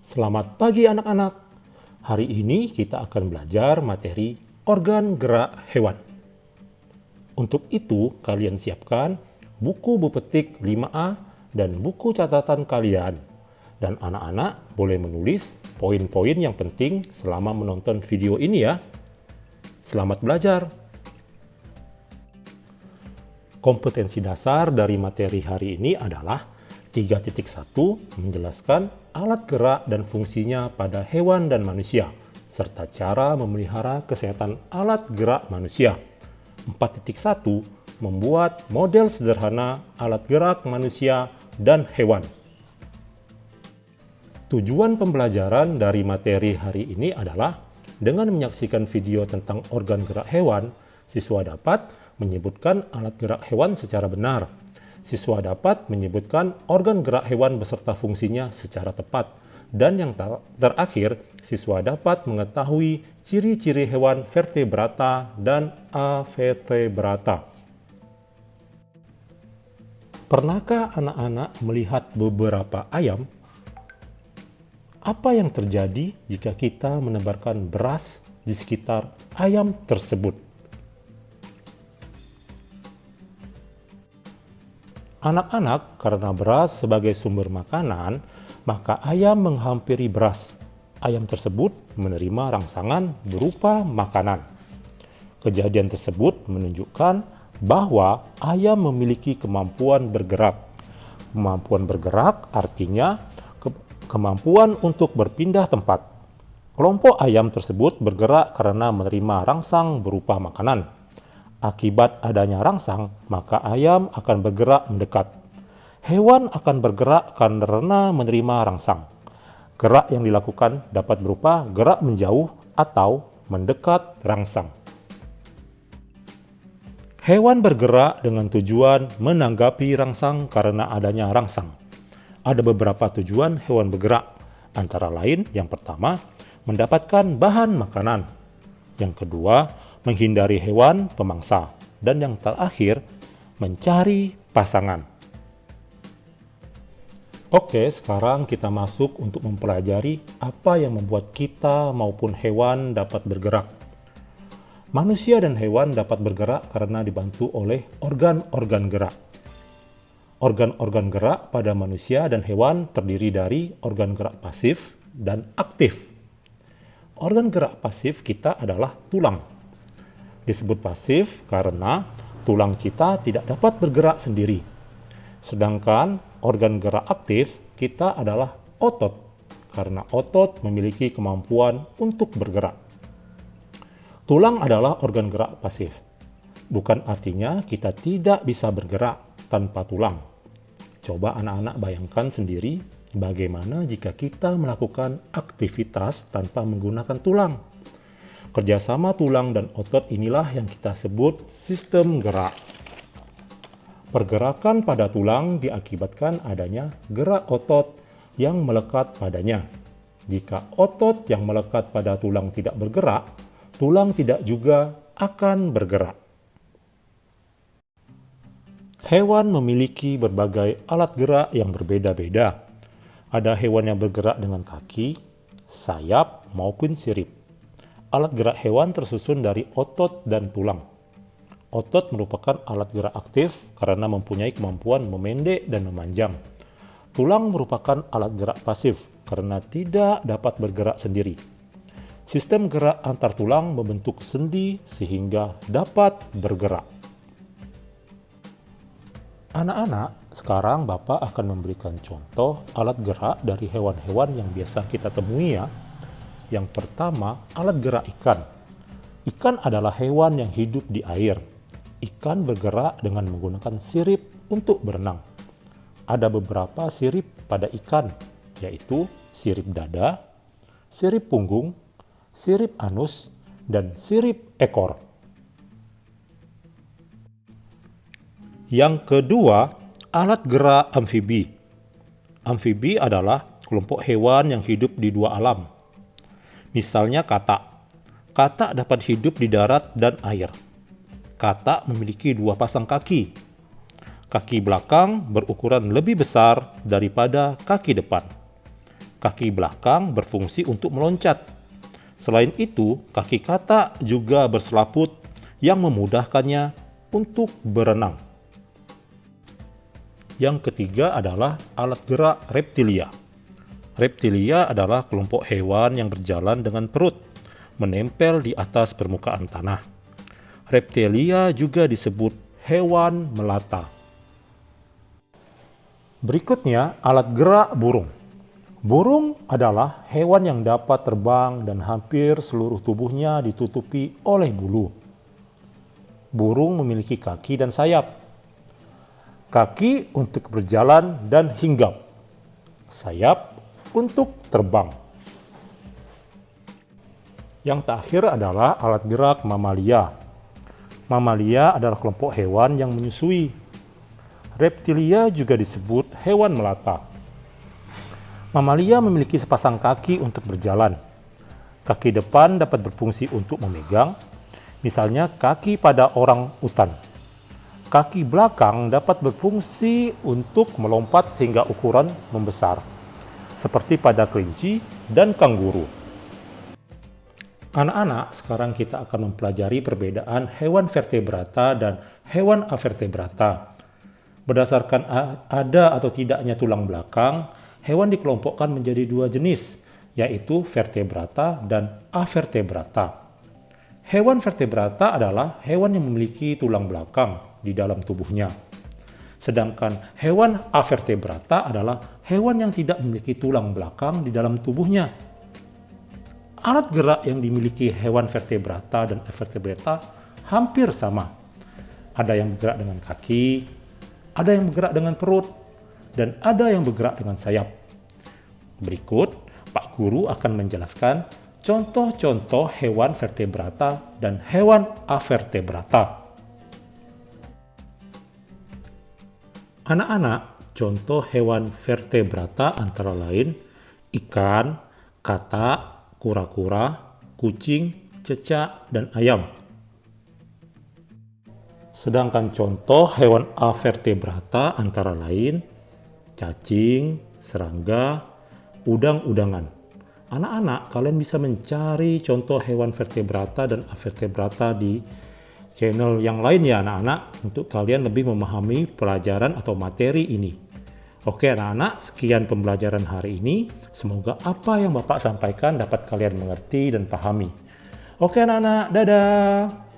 Selamat pagi anak-anak. Hari ini kita akan belajar materi organ gerak hewan. Untuk itu, kalian siapkan buku Bupetik 5A dan buku catatan kalian. Dan anak-anak boleh menulis poin-poin yang penting selama menonton video ini ya. Selamat belajar. Kompetensi dasar dari materi hari ini adalah 3.1 menjelaskan alat gerak dan fungsinya pada hewan dan manusia, serta cara memelihara kesehatan alat gerak manusia. 4.1 membuat model sederhana alat gerak manusia dan hewan. Tujuan pembelajaran dari materi hari ini adalah dengan menyaksikan video tentang organ gerak hewan, siswa dapat menyebutkan alat gerak hewan secara benar. Siswa dapat menyebutkan organ gerak hewan beserta fungsinya secara tepat. Dan yang terakhir, siswa dapat mengetahui ciri-ciri hewan vertebrata dan avertebrata. Pernahkah anak-anak melihat beberapa ayam? Apa yang terjadi jika kita menebarkan beras di sekitar ayam tersebut? Anak-anak, karena beras sebagai sumber makanan, maka ayam menghampiri beras. Ayam tersebut menerima rangsangan berupa makanan. Kejadian tersebut menunjukkan bahwa ayam memiliki kemampuan bergerak. Kemampuan bergerak artinya kemampuan untuk berpindah tempat. Kelompok ayam tersebut bergerak karena menerima rangsang berupa makanan. Akibat adanya rangsang, maka ayam akan bergerak mendekat. Hewan akan bergerak karena menerima rangsang. Gerak yang dilakukan dapat berupa gerak menjauh atau mendekat rangsang. Hewan bergerak dengan tujuan menanggapi rangsang karena adanya rangsang. Ada beberapa tujuan hewan bergerak, antara lain yang pertama, mendapatkan bahan makanan. Yang kedua, menghindari hewan pemangsa. Dan yang terakhir, mencari pasangan. Oke, sekarang kita masuk untuk mempelajari apa yang membuat kita maupun hewan dapat bergerak. Manusia dan hewan dapat bergerak karena dibantu oleh organ-organ gerak. Organ-organ gerak pada manusia dan hewan terdiri dari organ gerak pasif dan aktif. Organ gerak pasif kita adalah tulang. Disebut pasif karena tulang kita tidak dapat bergerak sendiri. Sedangkan organ gerak aktif kita adalah otot, karena otot memiliki kemampuan untuk bergerak. Tulang adalah organ gerak pasif. Bukan artinya kita tidak bisa bergerak tanpa tulang. Coba anak-anak bayangkan sendiri bagaimana jika kita melakukan aktivitas tanpa menggunakan tulang. Kerjasama tulang dan otot inilah yang kita sebut sistem gerak. Pergerakan pada tulang diakibatkan adanya gerak otot yang melekat padanya. Jika otot yang melekat pada tulang tidak bergerak, tulang tidak juga akan bergerak. Hewan memiliki berbagai alat gerak yang berbeda-beda. Ada hewan yang bergerak dengan kaki, sayap, maupun sirip. Alat gerak hewan tersusun dari otot dan tulang. Otot merupakan alat gerak aktif karena mempunyai kemampuan memendek dan memanjang. Tulang merupakan alat gerak pasif karena tidak dapat bergerak sendiri. Sistem gerak antar tulang membentuk sendi sehingga dapat bergerak. Anak-anak, sekarang Bapak akan memberikan contoh alat gerak dari hewan-hewan yang biasa kita temui ya. Yang pertama, alat gerak ikan. Ikan adalah hewan yang hidup di air. Ikan bergerak dengan menggunakan sirip untuk berenang. Ada beberapa sirip pada ikan, yaitu sirip dada, sirip punggung, sirip anus, dan sirip ekor. Yang kedua, alat gerak amfibi. Amfibi adalah kelompok hewan yang hidup di dua alam. Misalnya katak. Katak dapat hidup di darat dan air. Katak memiliki dua pasang kaki. Kaki belakang berukuran lebih besar daripada kaki depan. Kaki belakang berfungsi untuk meloncat. Selain itu, kaki katak juga berselaput yang memudahkannya untuk berenang. Yang ketiga adalah alat gerak reptilia. Reptilia adalah kelompok hewan yang berjalan dengan perut menempel di atas permukaan tanah. Reptilia juga disebut hewan melata. Berikutnya, alat gerak burung. Burung adalah hewan yang dapat terbang dan hampir seluruh tubuhnya ditutupi oleh bulu. Burung memiliki kaki dan sayap. Kaki untuk berjalan dan hinggap. Sayap untuk terbang. Yang terakhir adalah alat gerak mamalia. Mamalia adalah kelompok hewan yang menyusui. Reptilia juga disebut hewan melata. Mamalia memiliki sepasang kaki untuk berjalan. Kaki depan dapat berfungsi untuk memegang, misalnya kaki pada orang utan. Kaki belakang dapat berfungsi untuk melompat sehingga ukuran membesar, seperti pada kelinci dan kanguru. Anak-anak, sekarang kita akan mempelajari perbedaan hewan vertebrata dan hewan avertebrata. Berdasarkan ada atau tidaknya tulang belakang, hewan dikelompokkan menjadi dua jenis, yaitu vertebrata dan avertebrata. Hewan vertebrata adalah hewan yang memiliki tulang belakang di dalam tubuhnya. Sedangkan hewan avertebrata adalah hewan yang tidak memiliki tulang belakang di dalam tubuhnya. Alat gerak yang dimiliki hewan vertebrata dan avertebrata hampir sama. Ada yang bergerak dengan kaki, ada yang bergerak dengan perut, dan ada yang bergerak dengan sayap. Berikut, Pak Guru akan menjelaskan contoh-contoh hewan vertebrata dan hewan avertebrata. Anak-anak, contoh hewan vertebrata antara lain ikan, katak, kura-kura, kucing, cecak, dan ayam. Sedangkan contoh hewan avertebrata antara lain cacing, serangga, udang-udangan. Anak-anak, kalian bisa mencari contoh hewan vertebrata dan avertebrata di channel yang lain ya anak-anak, untuk kalian lebih memahami pelajaran atau materi ini. Oke anak-anak, sekian pembelajaran hari ini. Semoga apa yang Bapak sampaikan dapat kalian mengerti dan pahami. Oke anak-anak, dadah!